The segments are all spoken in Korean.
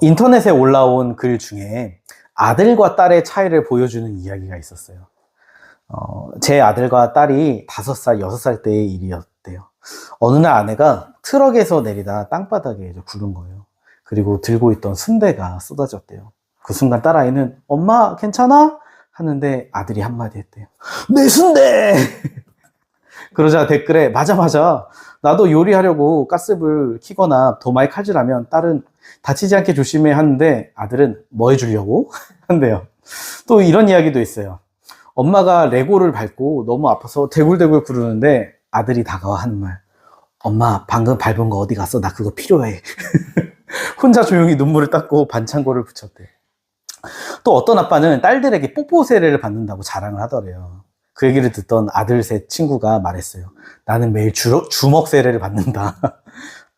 인터넷에 올라온 글 중에 아들과 딸의 차이를 보여주는 이야기가 있었어요. 제 아들과 딸이 5살, 6살 때의 일이었대요. 어느 날 아내가 트럭에서 내리다 땅바닥에 이제 굴은 거예요. 그리고 들고 있던 순대가 쏟아졌대요. 그 순간 딸아이는 엄마 괜찮아? 하는데 아들이 한마디 했대요. 내 순대! 그러자 댓글에 맞아 나도 요리하려고 가스불 켜거나 도마에 칼질하면 딸은 다치지 않게 조심해 하는데 아들은 뭐 해주려고? 한대요. 또 이런 이야기도 있어요. 엄마가 레고를 밟고 너무 아파서 대굴대굴 구르는데 아들이 다가와 하는 말. 엄마 방금 밟은 거 어디 갔어? 나 그거 필요해. 혼자 조용히 눈물을 닦고 반창고를 붙였대. 또 어떤 아빠는 딸들에게 뽀뽀 세례를 받는다고 자랑을 하더래요. 그 얘기를 듣던 아들 셋 친구가 말했어요. 나는 매일 주먹 세례를 받는다.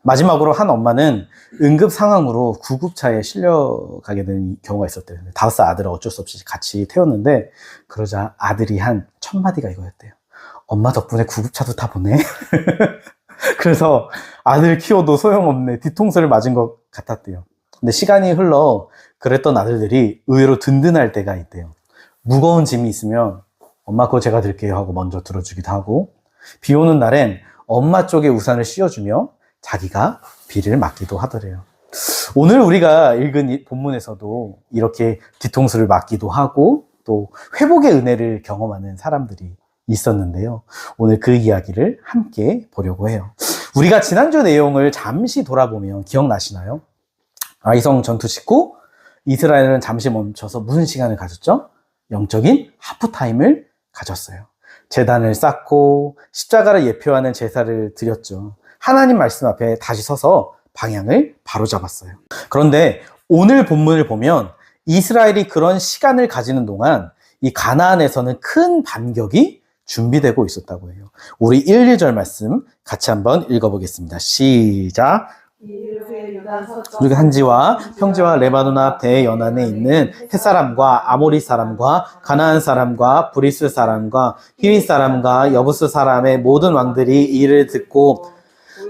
마지막으로 한 엄마는 응급 상황으로 구급차에 실려가게 된 경우가 있었대요. 5살 아들을 어쩔 수 없이 같이 태웠는데 그러자 아들이 한 첫 마디가 이거였대요. 엄마 덕분에 구급차도 타보네. 그래서 아들 키워도 소용없네. 뒤통수를 맞은 것 같았대요. 근데 시간이 흘러 그랬던 아들들이 의외로 든든할 때가 있대요. 무거운 짐이 있으면 엄마 그거 제가 들게요 하고 먼저 들어주기도 하고, 비 오는 날엔 엄마 쪽에 우산을 씌워주며 자기가 비를 맞기도 하더래요. 오늘 우리가 읽은 이 본문에서도 이렇게 뒤통수를 맞기도 하고 또 회복의 은혜를 경험하는 사람들이 있었는데요. 오늘 그 이야기를 함께 보려고 해요. 우리가 지난주 내용을 잠시 돌아보면 기억나시나요? 아이성 전투 직후 이스라엘은 잠시 멈춰서 무슨 시간을 가졌죠? 영적인 하프타임을 가졌어요. 제단을 쌓고 십자가를 예표하는 제사를 드렸죠. 하나님 말씀 앞에 다시 서서 방향을 바로잡았어요. 그런데 오늘 본문을 보면 이스라엘이 그런 시간을 가지는 동안 이 가나안에서는 큰 반격이 준비되고 있었다고 해요. 우리 1, 2절 말씀 같이 한번 읽어보겠습니다. 시작! 우리가 한지와 평지와 레바논 앞 대연안에 있는 햇사람과 아모리 사람과 가나안 사람과 브리스 사람과 히위 사람과 여부스 사람의 모든 왕들이 이를 듣고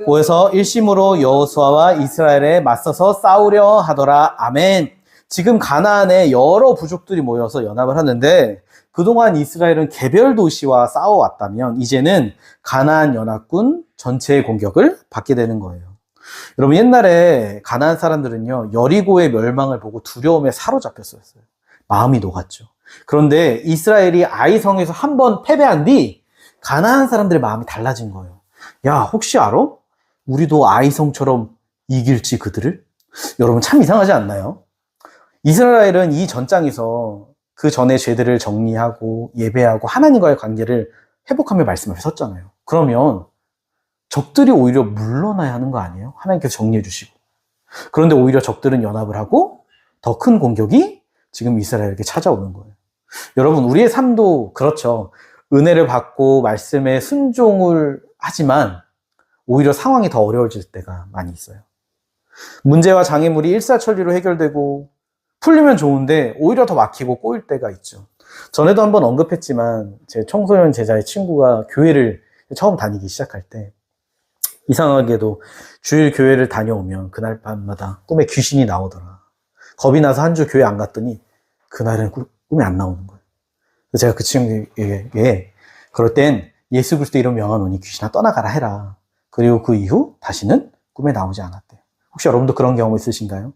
모여서 일심으로 여호수아와 이스라엘에 맞서서 싸우려 하더라. 아멘. 지금 가나안에 여러 부족들이 모여서 연합을 하는데 그동안 이스라엘은 개별 도시와 싸워왔다면 이제는 가나안 연합군 전체의 공격을 받게 되는 거예요. 여러분, 옛날에 가나안 사람들은요, 여리고의 멸망을 보고 두려움에 사로잡혔어요. 마음이 녹았죠. 그런데 이스라엘이 아이성에서 한번 패배한 뒤 가나안 사람들의 마음이 달라진 거예요. 야, 혹시 알아? 우리도 아이성처럼 이길지 그들을? 여러분, 참 이상하지 않나요? 이스라엘은 이 전장에서 그 전에 죄들을 정리하고 예배하고 하나님과의 관계를 회복하며 말씀 앞에 섰잖아요. 그러면 적들이 오히려 물러나야 하는 거 아니에요? 하나님께서 정리해 주시고. 그런데 오히려 적들은 연합을 하고 더 큰 공격이 지금 이스라엘에게 찾아오는 거예요. 여러분, 우리의 삶도 그렇죠. 은혜를 받고 말씀에 순종을 하지만 오히려 상황이 더 어려워질 때가 많이 있어요. 문제와 장애물이 일사천리로 해결되고 풀리면 좋은데 오히려 더 막히고 꼬일 때가 있죠. 전에도 한번 언급했지만 제 청소년 제자의 친구가 교회를 처음 다니기 시작할 때 이상하게도 주일 교회를 다녀오면 그날 밤마다 꿈에 귀신이 나오더라. 겁이 나서 한 주 교회 안 갔더니 그날은 꿈이 안 나오는 거예요. 그래서 제가 그 친구에게 그럴 땐 예수 그리스도 이름 명하노니 귀신아 떠나가라 해라. 그리고 그 이후 다시는 꿈에 나오지 않았대요. 혹시 여러분도 그런 경험 있으신가요?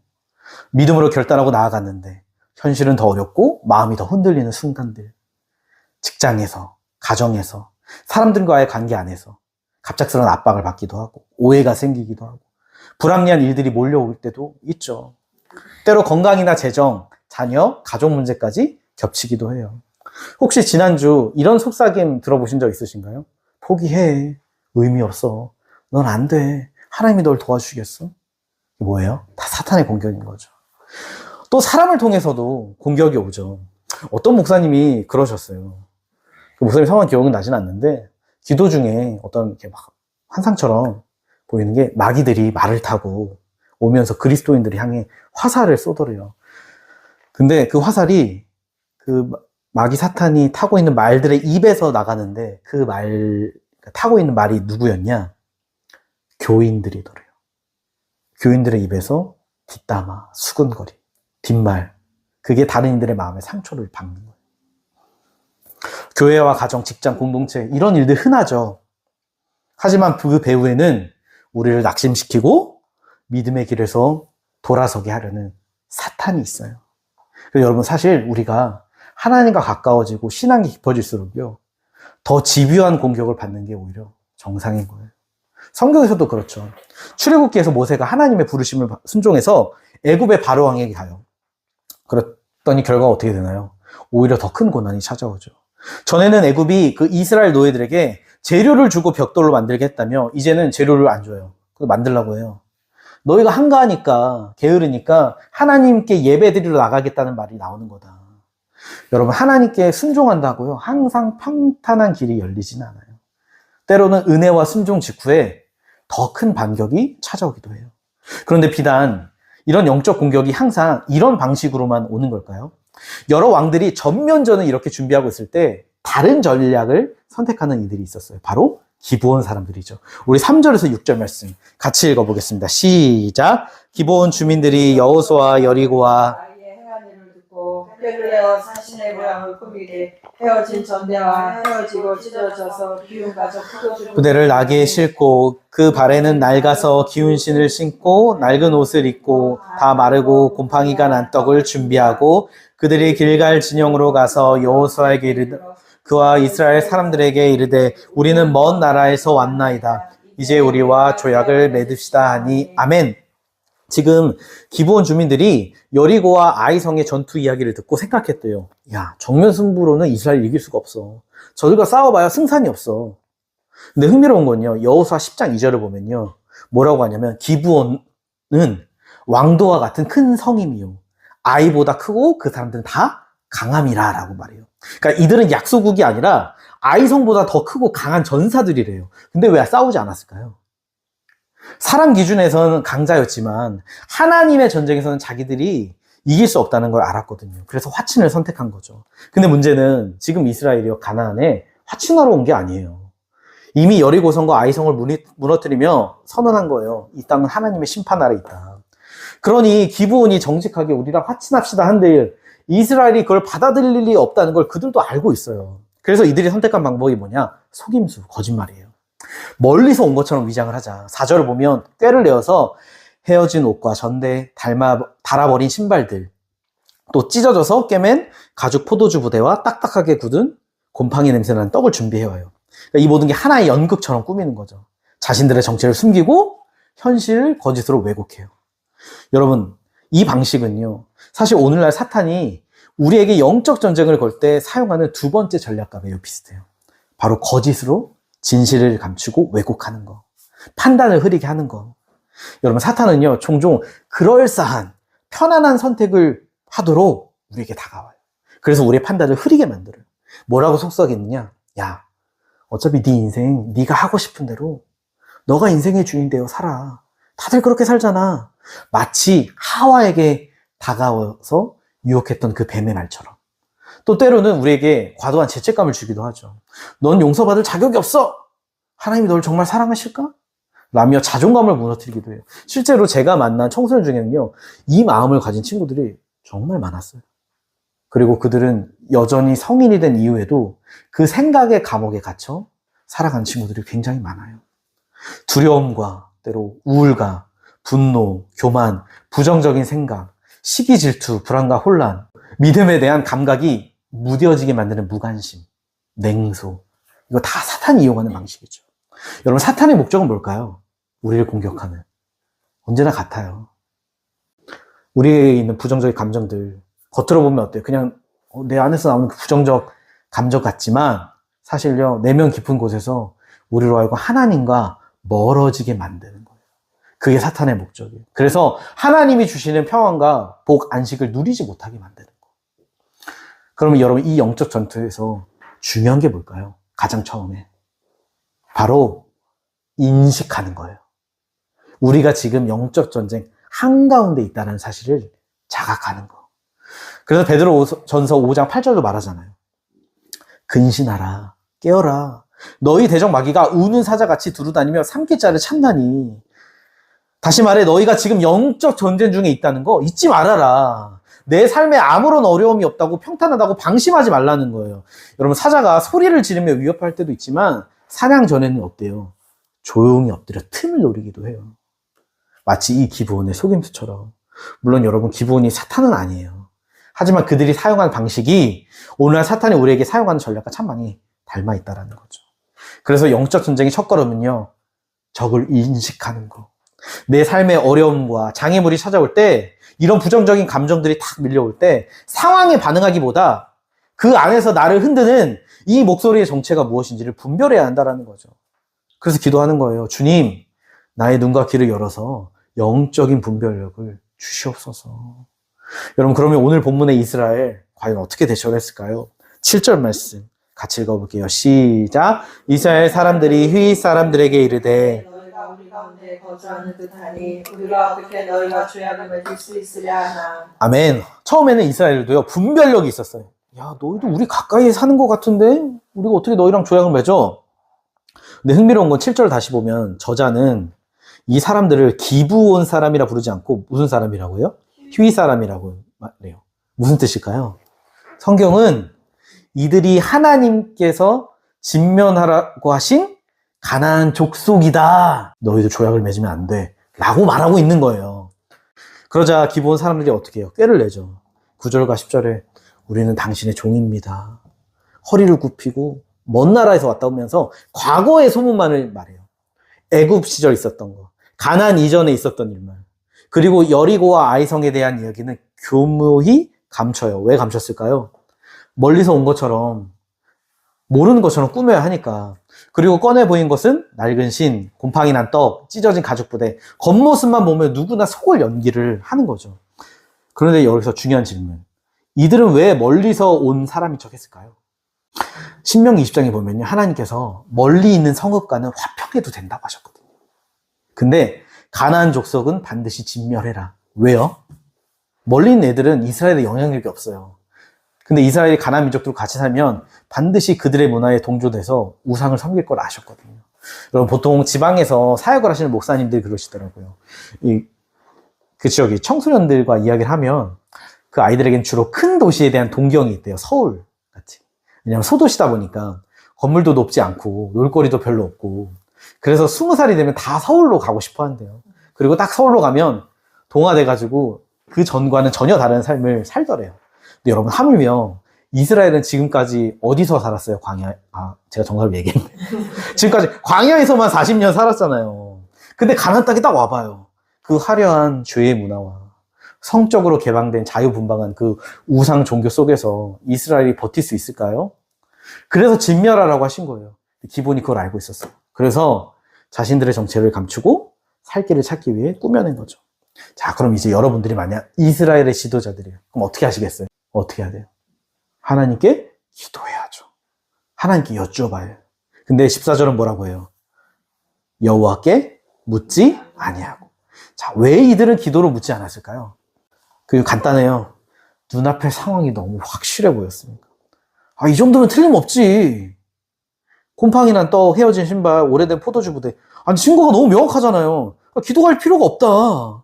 믿음으로 결단하고 나아갔는데 현실은 더 어렵고 마음이 더 흔들리는 순간들. 직장에서, 가정에서, 사람들과의 관계 안에서 갑작스러운 압박을 받기도 하고 오해가 생기기도 하고 불합리한 일들이 몰려올 때도 있죠. 때로 건강이나 재정, 자녀, 가족 문제까지 겹치기도 해요. 혹시 지난주 이런 속삭임 들어보신 적 있으신가요? 포기해. 의미 없어. 넌 안 돼. 하나님이 널 도와주시겠어? 뭐예요? 다 사탄의 공격인 거죠. 또 사람을 통해서도 공격이 오죠. 어떤 목사님이 그러셨어요. 그 목사님 성함 기억은 나진 않는데 기도 중에 어떤 이렇게 막 환상처럼 보이는 게 마귀들이 말을 타고 오면서 그리스도인들을 향해 화살을 쏘더래요. 근데 그 화살이 그 마귀 사탄이 타고 있는 말들의 입에서 나가는데 그 타고 있는 말이 누구였냐? 교인들이더래요. 교인들의 입에서 뒷담화, 수근거림, 뒷말, 그게 다른 이들의 마음에 상처를 박는 거예요. 교회와 가정, 직장, 공동체 이런 일들 흔하죠. 하지만 그 배후에는 우리를 낙심시키고 믿음의 길에서 돌아서게 하려는 사탄이 있어요. 그래서 여러분, 사실 우리가 하나님과 가까워지고 신앙이 깊어질수록요, 더 집요한 공격을 받는 게 오히려 정상인 거예요. 성경에서도 그렇죠. 출애굽기에서 모세가 하나님의 부르심을 순종해서 애굽의 바로 왕에게 가요. 그랬더니 결과가 어떻게 되나요? 오히려 더 큰 고난이 찾아오죠. 전에는 애굽이 그 이스라엘 노예들에게 재료를 주고 벽돌로 만들게 했다며, 이제는 재료를 안 줘요. 그거 만들라고 해요. 너희가 한가하니까, 게으르니까 하나님께 예배드리러 나가겠다는 말이 나오는 거다. 여러분, 하나님께 순종한다고요, 항상 평탄한 길이 열리지는 않아요. 때로는 은혜와 순종 직후에 더 큰 반격이 찾아오기도 해요. 그런데 비단 이런 영적 공격이 항상 이런 방식으로만 오는 걸까요? 여러 왕들이 전면전을 이렇게 준비하고 있을 때 다른 전략을 선택하는 이들이 있었어요. 바로 기브온 사람들이죠. 우리 3절에서 6절 말씀 같이 읽어보겠습니다. 시작. 기브온 주민들이 여호수아와 여리고와 아이의 행한 일을 듣고 뼈를 내어 자신의 모양을 꾸미게 헤어진 전대와 헤어지고 찢어져서 기운 가져 포도주 부대를 나귀에 싣고 그 발에는 낡아서 기운 신을 신고 낡은 옷을 입고 다 마르고 곰팡이가 난 떡을 준비하고 그들이 길갈 진영으로 가서 여호수아에게 이르되 그와 이스라엘 사람들에게 이르되 우리는 먼 나라에서 왔나이다. 이제 우리와 조약을 맺읍시다 하니 아멘. 지금 기브온 주민들이 여리고와 아이성의 전투 이야기를 듣고 생각했대요. 야, 정면 승부로는 이스라엘 이길 수가 없어. 저들과 싸워봐야 승산이 없어. 근데 흥미로운 건요, 여호수아 10장 2절을 보면요, 뭐라고 하냐면 기브온은 왕도와 같은 큰 성임이요, 아이보다 크고 그 사람들은 다 강함이라 라고 말해요. 그러니까 이들은 약소국이 아니라 아이성보다 더 크고 강한 전사들이래요. 근데 왜 싸우지 않았을까요? 사람 기준에서는 강자였지만 하나님의 전쟁에서는 자기들이 이길 수 없다는 걸 알았거든요. 그래서 화친을 선택한 거죠. 근데 문제는 지금 이스라엘이요, 가나안에 화친하러 온 게 아니에요. 이미 여리고성과 아이성을 무너뜨리며 선언한 거예요. 이 땅은 하나님의 심판 아래 있다. 그러니 기브온이 정직하게 우리랑 화친합시다 한들 이스라엘이 그걸 받아들일 일이 없다는 걸 그들도 알고 있어요. 그래서 이들이 선택한 방법이 뭐냐? 속임수, 거짓말이에요. 멀리서 온 것처럼 위장을 하자. 4절을 보면 꾀를 내어서 헤어진 옷과 전대, 달아버린 신발들, 또 찢어져서 꿰맨 가죽 포도주 부대와 딱딱하게 굳은 곰팡이 냄새나는 떡을 준비해와요. 그러니까 이 모든 게 하나의 연극처럼 꾸미는 거죠. 자신들의 정체를 숨기고 현실을 거짓으로 왜곡해요. 여러분, 이 방식은요, 사실 오늘날 사탄이 우리에게 영적 전쟁을 걸 때 사용하는 두 번째 전략과 매우 비슷해요. 바로 거짓으로 진실을 감추고 왜곡하는 거, 판단을 흐리게 하는 거. 여러분, 사탄은요, 종종 그럴싸한 편안한 선택을 하도록 우리에게 다가와요. 그래서 우리의 판단을 흐리게 만들어요. 뭐라고 속삭이느냐? 야, 어차피 네 인생 네가 하고 싶은 대로 너가 인생의 주인 되어 살아. 다들 그렇게 살잖아. 마치 하와에게 다가와서 유혹했던 그 뱀의 말처럼. 또 때로는 우리에게 과도한 죄책감을 주기도 하죠. 넌 용서받을 자격이 없어. 하나님이 널 정말 사랑하실까? 라며 자존감을 무너뜨리기도 해요. 실제로 제가 만난 청소년 중에는요, 이 마음을 가진 친구들이 정말 많았어요. 그리고 그들은 여전히 성인이 된 이후에도 그 생각의 감옥에 갇혀 살아가는 친구들이 굉장히 많아요. 두려움과 때로 우울감, 분노, 교만, 부정적인 생각, 시기 질투, 불안과 혼란, 믿음에 대한 감각이 무뎌지게 만드는 무관심, 냉소, 이거 다 사탄이 이용하는 방식이죠. 여러분, 사탄의 목적은 뭘까요? 우리를 공격하는. 언제나 같아요. 우리에 있는 부정적인 감정들, 겉으로 보면 어때요? 그냥 내 안에서 나오는 그 부정적 감정 같지만 사실요, 내면 깊은 곳에서 우리로 알고 하나님과 멀어지게 만드는 거예요. 그게 사탄의 목적이에요. 그래서 하나님이 주시는 평안과 복, 안식을 누리지 못하게 만드는 거예요. 그러면 여러분, 이 영적 전투에서 중요한 게 뭘까요? 가장 처음에 바로 인식하는 거예요. 우리가 지금 영적 전쟁 한가운데 있다는 사실을 자각하는 거. 그래서 베드로전서 5장 8절도 말하잖아요. 근신하라, 깨어라. 너희 대적 마귀가 우는 사자같이 두루다니며 삼킬 자를 찾나니. 다시 말해 너희가 지금 영적 전쟁 중에 있다는 거 잊지 말아라. 내 삶에 아무런 어려움이 없다고 평탄하다고 방심하지 말라는 거예요. 여러분 사자가 소리를 지르며 위협할 때도 있지만 사냥 전에는 어때요? 조용히 엎드려 틈을 노리기도 해요. 마치 이 기브온의 속임수처럼. 물론 여러분 기브온이 사탄은 아니에요. 하지만 그들이 사용한 방식이 오늘날 사탄이 우리에게 사용하는 전략과 참 많이 닮아 있다는 거죠. 그래서 영적 전쟁의 첫걸음은요. 적을 인식하는 거. 내 삶의 어려움과 장애물이 찾아올 때 이런 부정적인 감정들이 탁 밀려올 때 상황에 반응하기보다 그 안에서 나를 흔드는 이 목소리의 정체가 무엇인지를 분별해야 한다는 거죠. 그래서 기도하는 거예요. 주님, 나의 눈과 귀를 열어서 영적인 분별력을 주시옵소서. 여러분 그러면 오늘 본문의 이스라엘 과연 어떻게 대처를 했을까요? 7절 말씀 같이 읽어볼게요. 시작. 이스라엘 사람들이 휘 사람들에게 이르되 너희가 우리 가운데 거주하는 듯하니 우리가 어떻게 너희가 죄악을 질 수 있으랴 하나. 아멘. 처음에는 이스라엘도요 분별력이 있었어요. 야 너희도 우리 가까이 사는 것 같은데 우리가 어떻게 너희랑 조약을 맺어? 근데 흥미로운 건 7절 다시 보면 저자는 이 사람들을 기브온 사람이라 부르지 않고 무슨 사람이라고요? 휘 사람이라고 말해요. 무슨 뜻일까요? 성경은 이들이 하나님께서 진면하라고 하신 가나안 족속이다. 너희도 조약을 맺으면 안 돼. 라고 말하고 있는 거예요. 그러자 기브온 사람들이 어떻게 해요? 꾀를 내죠. 9절과 10절에 우리는 당신의 종입니다. 허리를 굽히고 먼 나라에서 왔다 오면서 과거의 소문만을 말해요. 애굽 시절 있었던 거, 가나안 이전에 있었던 일만. 그리고 여리고와 아이성에 대한 이야기는 교묘히 감춰요. 왜 감췄을까요? 멀리서 온 것처럼 모르는 것처럼 꾸며야 하니까. 그리고 꺼내 보인 것은 낡은 신, 곰팡이 난 떡, 찢어진 가죽 부대. 겉모습만 보면 누구나 속을 연기를 하는 거죠. 그런데 여기서 중요한 질문. 이들은 왜 멀리서 온 사람인 척 했을까요? 신명기 20장에 보면요. 하나님께서 멀리 있는 성읍과는 화평해도 된다고 하셨거든요. 근데 가나안 족속은 반드시 진멸해라. 왜요? 멀리 있는 애들은 이스라엘에 영향력이 없어요. 근데 이스라엘이 가나안 민족들과 같이 살면 반드시 그들의 문화에 동조돼서 우상을 섬길 걸 아셨거든요. 여러분 보통 지방에서 사역을 하시는 목사님들이 그러시더라고요. 그 지역이 청소년들과 이야기를 하면 그 아이들에겐 주로 큰 도시에 대한 동경이 있대요. 서울 같이. 왜냐하면 소도시다 보니까 건물도 높지 않고 놀거리도 별로 없고 그래서 20살이 되면 다 서울로 가고 싶어 한대요. 그리고 딱 서울로 가면 동화돼가지고 그 전과는 전혀 다른 삶을 살더래요. 근데 여러분 하물며 이스라엘은 지금까지 어디서 살았어요? 광야. 제가 정답을 얘기했네. 지금까지 광야에서만 40년 살았잖아요. 근데 가나안 땅에 딱 와봐요. 그 화려한 죄의 문화와 성적으로 개방된 자유분방한 그 우상 종교 속에서 이스라엘이 버틸 수 있을까요? 그래서 진멸하라고 하신 거예요. 기본이 그걸 알고 있었어요. 그래서 자신들의 정체를 감추고 살 길을 찾기 위해 꾸며낸 거죠. 자, 그럼 이제 여러분들이 만약 이스라엘의 지도자들이에요. 그럼 어떻게 하시겠어요? 어떻게 해야 돼요? 하나님께 기도해야죠. 하나님께 여쭈어봐야 해요. 근데 14절은 뭐라고 해요? 여호와께 묻지 아니하고. 자, 왜 이들은 기도로 묻지 않았을까요? 그 간단해요. 눈앞의 상황이 너무 확실해 보였으니까. 이 정도면 틀림없지. 곰팡이 난 떡, 헤어진 신발, 오래된 포도주 부대. 아니, 증거가 너무 명확하잖아요. 기도할 필요가 없다.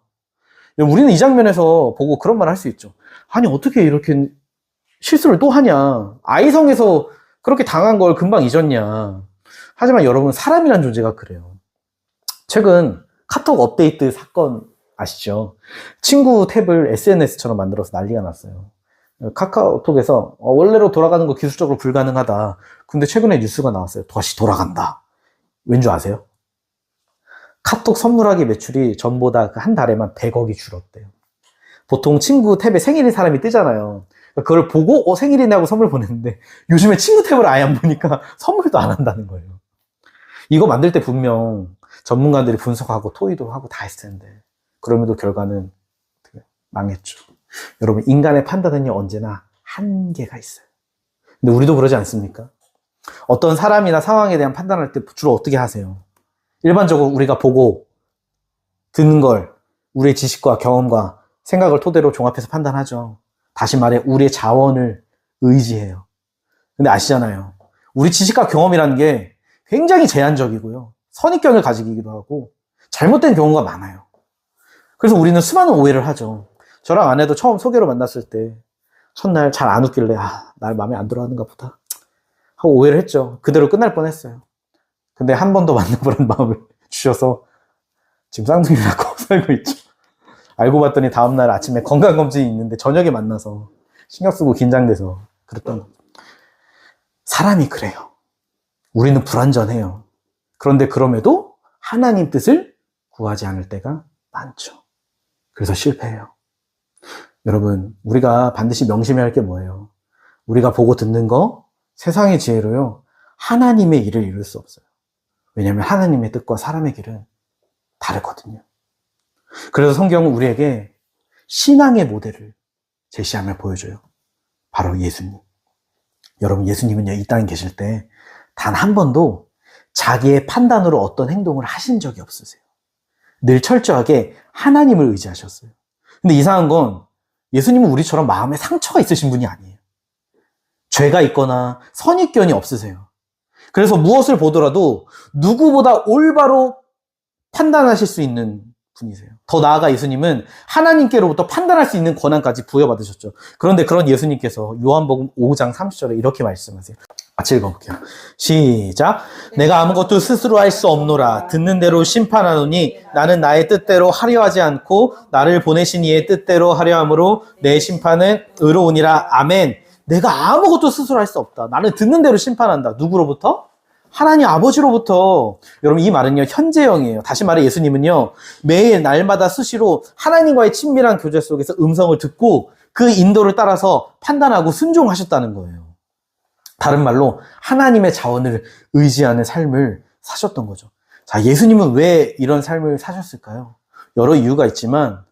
우리는 이 장면에서 보고 그런 말 할 수 있죠. 아니, 어떻게 이렇게 실수를 또 하냐. 아이성에서 그렇게 당한 걸 금방 잊었냐. 하지만 여러분, 사람이란 존재가 그래요. 최근 카톡 업데이트 사건 아시죠? 친구 탭을 SNS처럼 만들어서 난리가 났어요. 카카오톡에서 원래로 돌아가는 거 기술적으로 불가능하다. 근데 최근에 뉴스가 나왔어요. 다시 돌아간다. 왠 줄 아세요? 카톡 선물하기 매출이 전보다 한 달에만 100억이 줄었대요. 보통 친구 탭에 생일인 사람이 뜨잖아요. 그걸 보고 생일이네 하고 선물 보냈는데 요즘에 친구 탭을 아예 안 보니까 선물도 안 한다는 거예요. 이거 만들 때 분명 전문가들이 분석하고 토의도 하고 다 했을 텐데 그럼에도 결과는 망했죠. 여러분 인간의 판단은요 언제나 한계가 있어요. 근데 우리도 그러지 않습니까? 어떤 사람이나 상황에 대한 판단할 때 주로 어떻게 하세요? 일반적으로 우리가 보고 듣는 걸 우리의 지식과 경험과 생각을 토대로 종합해서 판단하죠. 다시 말해 우리의 자원을 의지해요. 근데 아시잖아요. 우리 지식과 경험이라는 게 굉장히 제한적이고요. 선입견을 가지기도 하고 잘못된 경우가 많아요. 그래서 우리는 수많은 오해를 하죠. 저랑 아내도 처음 소개로 만났을 때 첫날 잘 안 웃길래 날 마음에 안 들어 하는가 보다 하고 오해를 했죠. 그대로 끝날 뻔했어요. 근데 한 번 더 만나보라는 마음을 주셔서 지금 쌍둥이를 낳고 살고 있죠. 알고 봤더니 다음날 아침에 건강검진이 있는데 저녁에 만나서 신경 쓰고 긴장돼서 그랬던 거죠. 사람이 그래요. 우리는 불완전해요. 그런데 그럼에도 하나님 뜻을 구하지 않을 때가 많죠. 그래서 실패해요. 여러분, 우리가 반드시 명심해야 할 게 뭐예요? 우리가 보고 듣는 거 세상의 지혜로요, 하나님의 일을 이룰 수 없어요. 왜냐하면 하나님의 뜻과 사람의 길은 다르거든요. 그래서 성경은 우리에게 신앙의 모델을 제시하며 보여줘요. 바로 예수님. 여러분, 예수님은요, 이 땅에 계실 때 단 한 번도 자기의 판단으로 어떤 행동을 하신 적이 없으세요. 늘 철저하게 하나님을 의지하셨어요. 근데 이상한 건 예수님은 우리처럼 마음에 상처가 있으신 분이 아니에요. 죄가 있거나 선입견이 없으세요. 그래서 무엇을 보더라도 누구보다 올바로 판단하실 수 있는 분이세요. 더 나아가 예수님은 하나님께로부터 판단할 수 있는 권한까지 부여받으셨죠. 그런데 그런 예수님께서 요한복음 5장 30절에 이렇게 말씀하세요. 같이 읽어볼게요. 시작. 내가 아무것도 스스로 할 수 없노라. 듣는 대로 심판하노니 나는 나의 뜻대로 하려 하지 않고 나를 보내신 이의 뜻대로 하려 함으로 내 심판은 의로우니라. 아멘. 내가 아무것도 스스로 할 수 없다. 나는 듣는 대로 심판한다. 누구로부터? 하나님 아버지로부터. 여러분, 이 말은요, 현재형이에요. 다시 말해 예수님은요, 매일 날마다 수시로 하나님과의 친밀한 교제 속에서 음성을 듣고 그 인도를 따라서 판단하고 순종하셨다는 거예요. 다른 말로 하나님의 자원을 의지하는 삶을 사셨던 거죠. 자, 예수님은 왜 이런 삶을 사셨을까요? 여러 이유가 있지만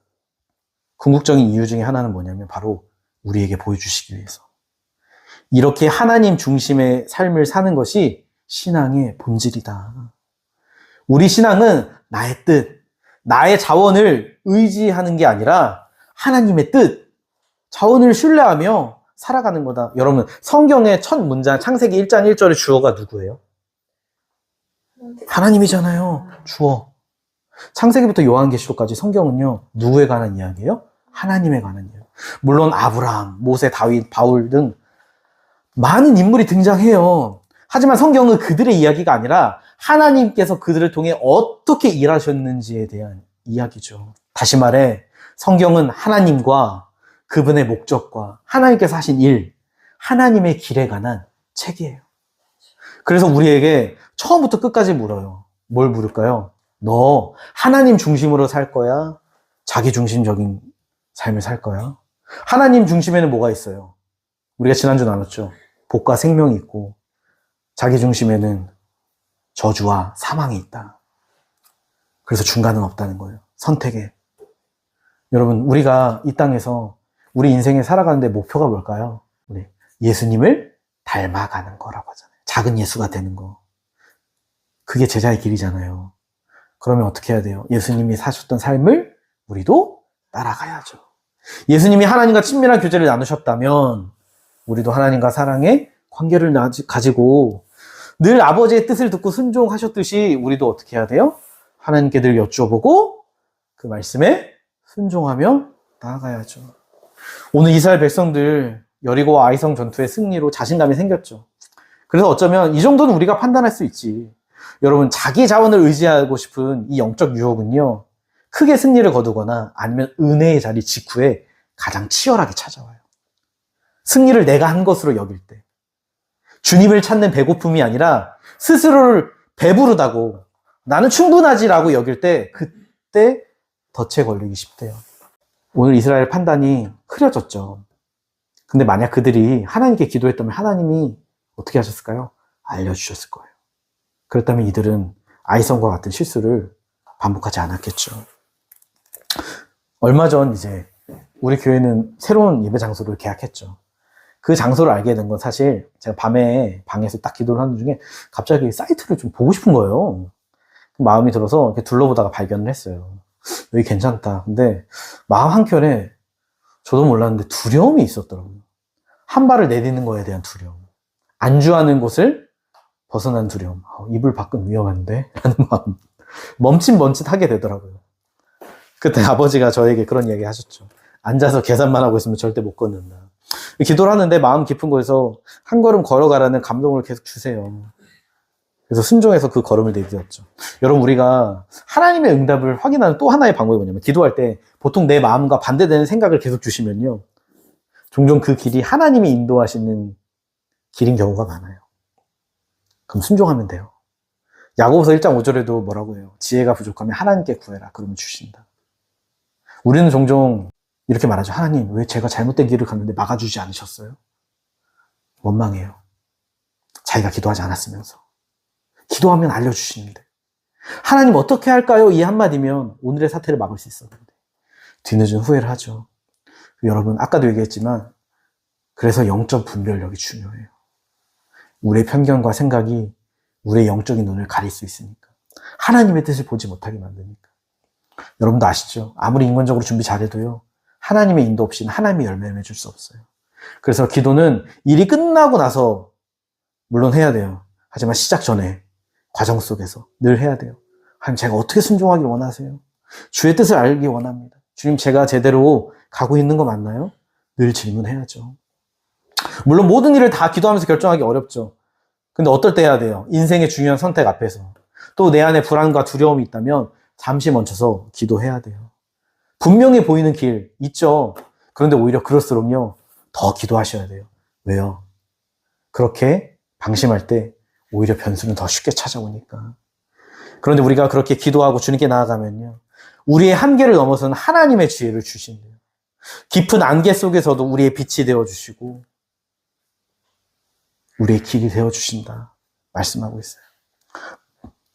궁극적인 이유 중에 하나는 뭐냐면 바로 우리에게 보여주시기 위해서. 이렇게 하나님 중심의 삶을 사는 것이 신앙의 본질이다. 우리 신앙은 나의 뜻, 나의 자원을 의지하는 게 아니라 하나님의 뜻, 자원을 신뢰하며 살아가는 거다. 여러분, 성경의 첫 문장 창세기 1장 1절의 주어가 누구예요? 하나님이잖아요. 주어. 창세기부터 요한계시록까지 성경은요, 누구에 관한 이야기예요? 하나님에 관한 이야기. 물론 아브라함, 모세, 다윗, 바울 등 많은 인물이 등장해요. 하지만 성경은 그들의 이야기가 아니라 하나님께서 그들을 통해 어떻게 일하셨는지에 대한 이야기죠. 다시 말해 성경은 하나님과 그분의 목적과 하나님께서 하신 일, 하나님의 길에 관한 책이에요. 그래서 우리에게 처음부터 끝까지 물어요. 뭘 물을까요? 너 하나님 중심으로 살 거야? 자기 중심적인 삶을 살 거야? 하나님 중심에는 뭐가 있어요? 우리가 지난주 나눴죠. 복과 생명이 있고 자기 중심에는 저주와 사망이 있다. 그래서 중간은 없다는 거예요. 선택에. 여러분, 우리가 이 땅에서 우리 인생에 살아가는데 목표가 뭘까요? 우리 예수님을 닮아가는 거라고 하잖아요. 작은 예수가 되는 거. 그게 제자의 길이잖아요. 그러면 어떻게 해야 돼요? 예수님이 사셨던 삶을 우리도 따라가야죠. 예수님이 하나님과 친밀한 교제를 나누셨다면 우리도 하나님과 사랑의 관계를 가지고 늘 아버지의 뜻을 듣고 순종하셨듯이 우리도 어떻게 해야 돼요? 하나님께 늘 여쭤보고 그 말씀에 순종하며 나아가야죠. 오늘 이스라엘 백성들 여리고와 아이성 전투의 승리로 자신감이 생겼죠. 그래서 어쩌면 이 정도는 우리가 판단할 수 있지. 여러분, 자기 자원을 의지하고 싶은 이 영적 유혹은요, 크게 승리를 거두거나 아니면 은혜의 자리 직후에 가장 치열하게 찾아와요. 승리를 내가 한 것으로 여길 때. 주님을 찾는 배고픔이 아니라 스스로를 배부르다고 나는 충분하지라고 여길 때 그때 덫에 걸리기 쉽대요. 오늘 이스라엘 판단이 흐려졌죠. 근데 만약 그들이 하나님께 기도했다면 하나님이 어떻게 하셨을까요? 알려주셨을 거예요. 그렇다면 이들은 아이성과 같은 실수를 반복하지 않았겠죠. 얼마 전 이제 우리 교회는 새로운 예배 장소를 계약했죠. 그 장소를 알게 된 건 사실 제가 밤에 방에서 딱 기도를 하는 중에 갑자기 사이트를 좀 보고 싶은 거예요. 마음이 들어서 이렇게 둘러보다가 발견을 했어요. 여기 괜찮다. 근데 마음 한켠에 저도 몰랐는데 두려움이 있었더라고요. 한 발을 내딛는 거에 대한 두려움. 안주하는 곳을 벗어난 두려움. 이불 밖은 위험한데? 라는 마음. 멈칫멈칫하게 되더라고요. 그때 아버지가 저에게 그런 이야기 하셨죠. 앉아서 계산만 하고 있으면 절대 못 걷는다. 기도를 하는데 마음 깊은 곳에서 한 걸음 걸어가라는 감동을 계속 주세요. 그래서 순종해서 그 걸음을 내딛었죠. 여러분, 우리가 하나님의 응답을 확인하는 또 하나의 방법이 뭐냐면, 기도할 때 보통 내 마음과 반대되는 생각을 계속 주시면요, 종종 그 길이 하나님이 인도하시는 길인 경우가 많아요. 그럼 순종하면 돼요. 야고보서 1장 5절에도 뭐라고 해요? 지혜가 부족하면 하나님께 구해라. 그러면 주신다. 우리는 종종 이렇게 말하죠. 하나님, 왜 제가 잘못된 길을 갔는데 막아주지 않으셨어요? 원망해요. 자기가 기도하지 않았으면서. 기도하면 알려주시는데. 하나님 어떻게 할까요? 이 한마디면 오늘의 사태를 막을 수 있었는데. 뒤늦은 후회를 하죠. 여러분, 아까도 얘기했지만, 그래서 영적 분별력이 중요해요. 우리의 편견과 생각이 우리의 영적인 눈을 가릴 수 있으니까. 하나님의 뜻을 보지 못하게 만드니까. 여러분도 아시죠? 아무리 인간적으로 준비 잘해도요, 하나님의 인도 없이는 하나님의 열매를 맺을 수 없어요. 그래서 기도는 일이 끝나고 나서 물론 해야 돼요. 하지만 시작 전에 과정 속에서 늘 해야 돼요. 하나님, 제가 어떻게 순종하길 원하세요? 주의 뜻을 알기 원합니다. 주님, 제가 제대로 가고 있는 거 맞나요? 늘 질문해야죠. 물론 모든 일을 다 기도하면서 결정하기 어렵죠. 근데 어떨 때 해야 돼요? 인생의 중요한 선택 앞에서. 또 내 안에 불안과 두려움이 있다면 잠시 멈춰서 기도해야 돼요. 분명해 보이는 길 있죠. 그런데 오히려 그럴수록요, 더 기도하셔야 돼요. 왜요? 그렇게 방심할 때 오히려 변수는 더 쉽게 찾아오니까. 그런데 우리가 그렇게 기도하고 주님께 나아가면요, 우리의 한계를 넘어서는 하나님의 지혜를 주신대요. 깊은 안개 속에서도 우리의 빛이 되어주시고 우리의 길이 되어주신다 말씀하고 있어요.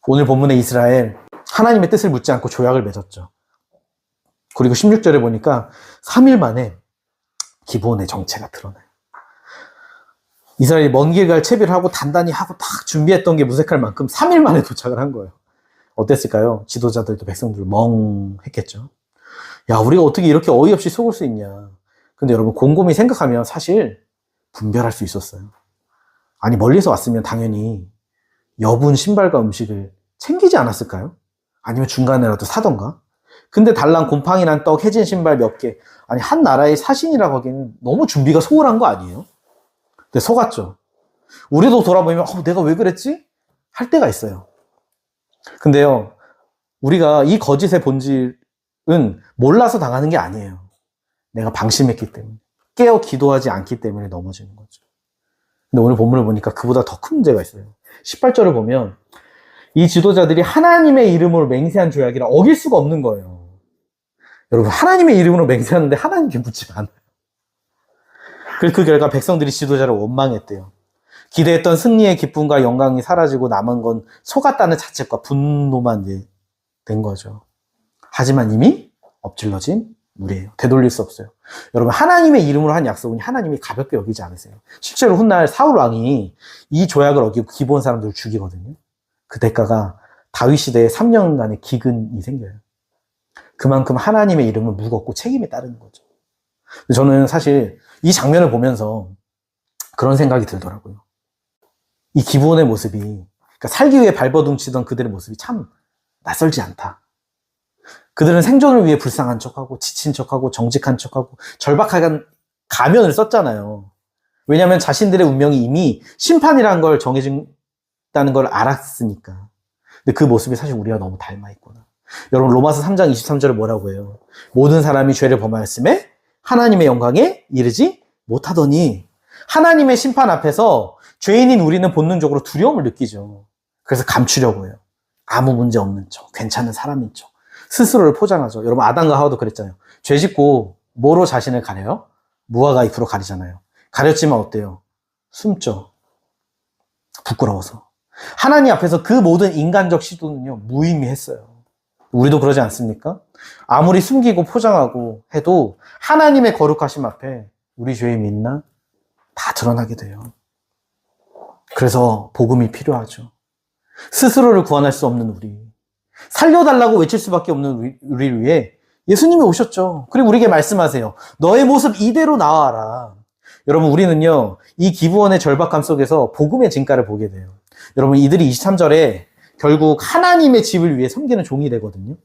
오늘 본문의 이스라엘, 하나님의 뜻을 묻지 않고 조약을 맺었죠. 그리고 16절에 보니까 3일 만에 기브온의 정체가 드러나요. 이스라엘이 먼 길 갈 채비를 하고 단단히 하고 딱 준비했던 게 무색할 만큼 3일 만에 도착을 한 거예요. 어땠을까요? 지도자들도 백성들 멍했겠죠. 야, 우리가 어떻게 이렇게 어이없이 속을 수 있냐. 근데 여러분, 곰곰이 생각하면 사실 분별할 수 있었어요. 아니, 멀리서 왔으면 당연히 여분 신발과 음식을 챙기지 않았을까요? 아니면 중간에라도 사던가? 근데 달랑 곰팡이 난 떡, 해진 신발 몇 개. 아니, 한 나라의 사신이라고 하기에는 너무 준비가 소홀한 거 아니에요? 근데 속았죠. 우리도 돌아보면 내가 왜 그랬지? 할 때가 있어요. 근데요, 우리가 이 거짓의 본질은 몰라서 당하는 게 아니에요. 내가 방심했기 때문에, 깨어 기도하지 않기 때문에 넘어지는 거죠. 근데 오늘 본문을 보니까 그보다 더 큰 문제가 있어요. 18절을 보면 이 지도자들이 하나님의 이름으로 맹세한 조약이라 어길 수가 없는 거예요. 여러분, 하나님의 이름으로 맹세하는데 하나님께 묻지 않아요. 그 결과 백성들이 지도자를 원망했대요. 기대했던 승리의 기쁨과 영광이 사라지고 남은 건 속았다는 자책과 분노만 된 거죠. 하지만 이미 엎질러진 물이에요. 되돌릴 수 없어요. 여러분, 하나님의 이름으로 한 약속은 하나님이 가볍게 여기지 않으세요. 실제로 훗날 사울 왕이 이 조약을 어기고 기브온 사람들을 죽이거든요. 그 대가가 다윗 시대에 3년간의 기근이 생겨요. 그만큼 하나님의 이름은 무겁고 책임이 따르는 거죠. 저는 사실 이 장면을 보면서 그런 생각이 들더라고요. 이 기브온의 모습이, 그러니까 살기 위해 발버둥 치던 그들의 모습이 참 낯설지 않다. 그들은 생존을 위해 불쌍한 척하고 지친 척하고 정직한 척하고 절박한 가면을 썼잖아요. 왜냐하면 자신들의 운명이 이미 심판이라는 걸 정해진다는 걸 알았으니까. 근데 그 모습이 사실 우리와 너무 닮아 있구나. 여러분, 로마서 3장 23절에 뭐라고 해요? 모든 사람이 죄를 범하였음에 하나님의 영광에 이르지 못하더니. 하나님의 심판 앞에서 죄인인 우리는 본능적으로 두려움을 느끼죠. 그래서 감추려고 해요. 아무 문제 없는 척, 괜찮은 사람인 척, 스스로를 포장하죠. 여러분, 아담과 하와도 그랬잖아요. 죄 짓고 뭐로 자신을 가려요? 무화과 잎으로 가리잖아요. 가렸지만 어때요? 숨죠. 부끄러워서. 하나님 앞에서 그 모든 인간적 시도는요, 무의미했어요. 우리도 그러지 않습니까? 아무리 숨기고 포장하고 해도 하나님의 거룩하심 앞에 우리 죄의 믿나? 다 드러나게 돼요. 그래서 복음이 필요하죠. 스스로를 구원할 수 없는 우리, 살려달라고 외칠 수밖에 없는 우리를 위해 예수님이 오셨죠. 그리고 우리에게 말씀하세요. 너의 모습 이대로 나와라. 여러분, 우리는요, 이 기브온의 절박함 속에서 복음의 진가를 보게 돼요. 여러분, 이들이 23절에 결국 하나님의 집을 위해 섬기는 종이 되거든요.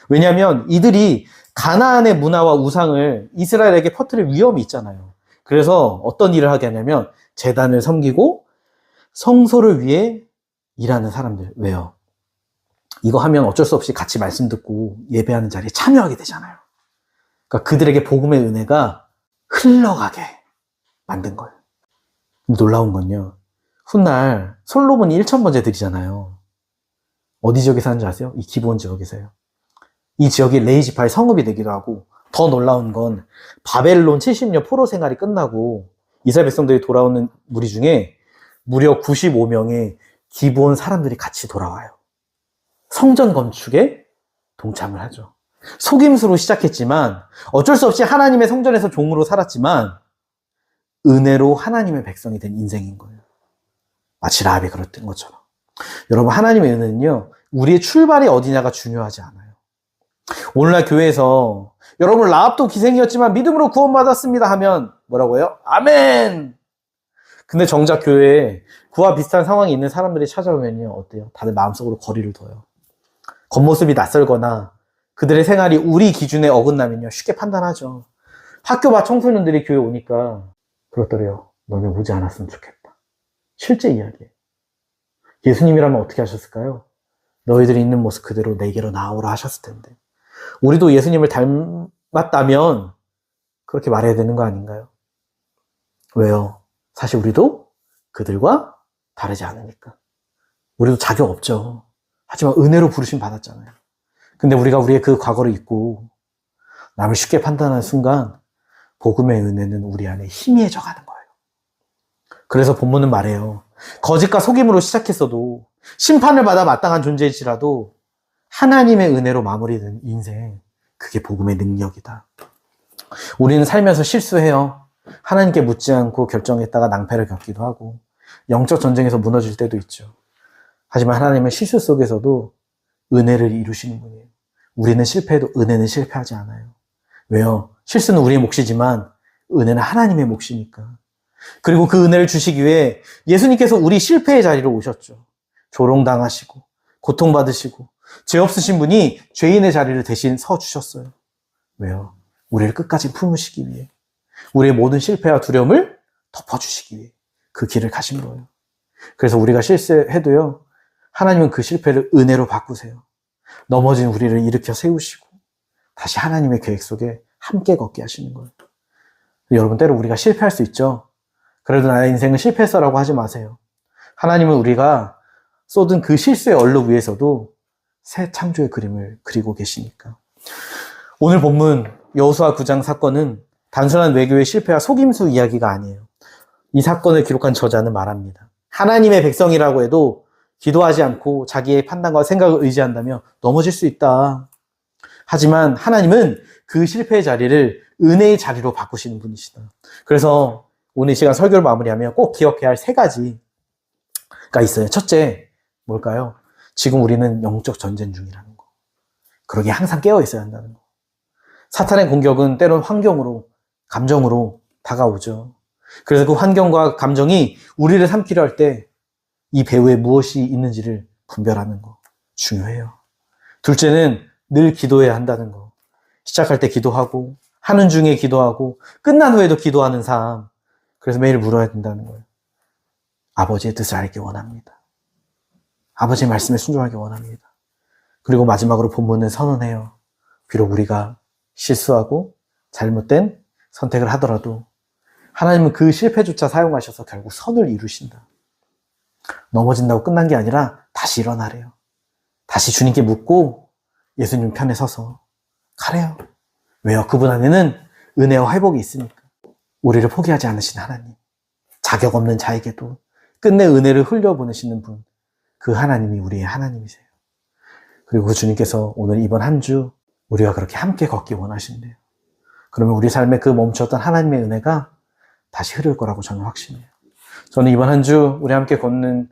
왜냐하면 이들이 가나안의 문화와 우상을 이스라엘에게 퍼뜨릴 위험이 있잖아요. 그래서 어떤 일을 하게 하냐면 제단을 섬기고 성소를 위해 일하는 사람들. 왜요? 이거 하면 어쩔 수 없이 같이 말씀 듣고 예배하는 자리에 참여하게 되잖아요. 그러니까 그들에게 복음의 은혜가 흘러가게 만든 거예요. 놀라운 건요. 훗날 솔로몬이 1000번째 드리잖아요. 어디 지역에 사는지 아세요? 이 기브온 지역에서요. 이 지역이 레이지파의 성읍이 되기도 하고, 더 놀라운 건 바벨론 70년 포로 생활이 끝나고 이스라엘 백성들이 돌아오는 무리 중에 무려 95명의 기브온 사람들이 같이 돌아와요. 성전 건축에 동참을 하죠. 속임수로 시작했지만 어쩔 수 없이 하나님의 성전에서 종으로 살았지만 은혜로 하나님의 백성이 된 인생인 거예요. 마치 라합이 그랬던 것처럼. 여러분, 하나님의 은혜는요, 우리의 출발이 어디냐가 중요하지 않아요. 오늘날 교회에서 여러분 라합도 기생이었지만 믿음으로 구원받았습니다 하면 뭐라고 해요? 아멘! 근데 정작 교회에 그와 비슷한 상황이 있는 사람들이 찾아오면요, 어때요? 다들 마음속으로 거리를 둬요. 겉모습이 낯설거나 그들의 생활이 우리 기준에 어긋나면요, 쉽게 판단하죠. 학교 봐 청소년들이 교회 오니까 그렇더래요. 너네 오지 않았으면 좋겠다. 실제 이야기예요. 예수님이라면 어떻게 하셨을까요? 너희들이 있는 모습 그대로 내게로 나오라 하셨을 텐데. 우리도 예수님을 닮았다면 그렇게 말해야 되는 거 아닌가요? 왜요? 사실 우리도 그들과 다르지 않으니까. 우리도 자격 없죠. 하지만 은혜로 부르심 받았잖아요. 근데 우리가 우리의 그 과거를 잊고 남을 쉽게 판단하는 순간 복음의 은혜는 우리 안에 희미해져 가는 거예요. 그래서 본문은 말해요. 거짓과 속임으로 시작했어도 심판을 받아 마땅한 존재일지라도 하나님의 은혜로 마무리된 인생, 그게 복음의 능력이다. 우리는 살면서 실수해요. 하나님께 묻지 않고 결정했다가 낭패를 겪기도 하고 영적 전쟁에서 무너질 때도 있죠. 하지만 하나님은 실수 속에서도 은혜를 이루시는 분이에요. 우리는 실패해도 은혜는 실패하지 않아요. 왜요? 실수는 우리의 몫이지만 은혜는 하나님의 몫이니까. 그리고 그 은혜를 주시기 위해 예수님께서 우리 실패의 자리로 오셨죠. 조롱당하시고 고통받으시고 죄 없으신 분이 죄인의 자리를 대신 서주셨어요. 왜요? 우리를 끝까지 품으시기 위해, 우리의 모든 실패와 두려움을 덮어주시기 위해 그 길을 가신 거예요. 그래서 우리가 실수해도요, 하나님은 그 실패를 은혜로 바꾸세요. 넘어진 우리를 일으켜 세우시고 다시 하나님의 계획 속에 함께 걷게 하시는 거예요. 여러분, 때로 우리가 실패할 수 있죠. 그래도 나의 인생은 실패했어라고 하지 마세요. 하나님은 우리가 쏟은 그 실수의 얼룩 위에서도 새 창조의 그림을 그리고 계시니까. 오늘 본문 여호수아 9장 사건은 단순한 외교의 실패와 속임수 이야기가 아니에요. 이 사건을 기록한 저자는 말합니다. 하나님의 백성이라고 해도 기도하지 않고 자기의 판단과 생각을 의지한다며 넘어질 수 있다. 하지만 하나님은 그 실패의 자리를 은혜의 자리로 바꾸시는 분이시다. 그래서 오늘 이 시간 설교를 마무리하면 꼭 기억해야 할 3가지가 있어요. 첫째, 뭘까요? 지금 우리는 영적 전쟁 중이라는 거. 그러기에 항상 깨어 있어야 한다는 거. 사탄의 공격은 때론 환경으로, 감정으로 다가오죠. 그래서 그 환경과 감정이 우리를 삼키려 할 때 이 배후에 무엇이 있는지를 분별하는 거 중요해요. 둘째는 늘 기도해야 한다는 거. 시작할 때 기도하고, 하는 중에 기도하고, 끝난 후에도 기도하는 삶. 그래서 매일 물어야 된다는 거예요. 아버지의 뜻을 알기 원합니다. 아버지의 말씀에 순종하기 원합니다. 그리고 마지막으로 본문은 선언해요. 비록 우리가 실수하고 잘못된 선택을 하더라도 하나님은 그 실패조차 사용하셔서 결국 선을 이루신다. 넘어진다고 끝난 게 아니라 다시 일어나래요. 다시 주님께 묻고 예수님 편에 서서 가래요. 왜요? 그분 안에는 은혜와 회복이 있으니까. 우리를 포기하지 않으신 하나님, 자격 없는 자에게도 끝내 은혜를 흘려보내시는 분, 그 하나님이 우리의 하나님이세요. 그리고 그 주님께서 오늘 이번 한 주 우리가 그렇게 함께 걷기 원하신대요. 그러면 우리 삶에 그 멈췄던 하나님의 은혜가 다시 흐를 거라고 저는 확신해요. 저는 이번 한 주 우리 함께 걷는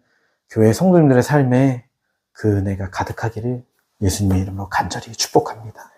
교회 성도님들의 삶에 그 은혜가 가득하기를 예수님의 이름으로 간절히 축복합니다.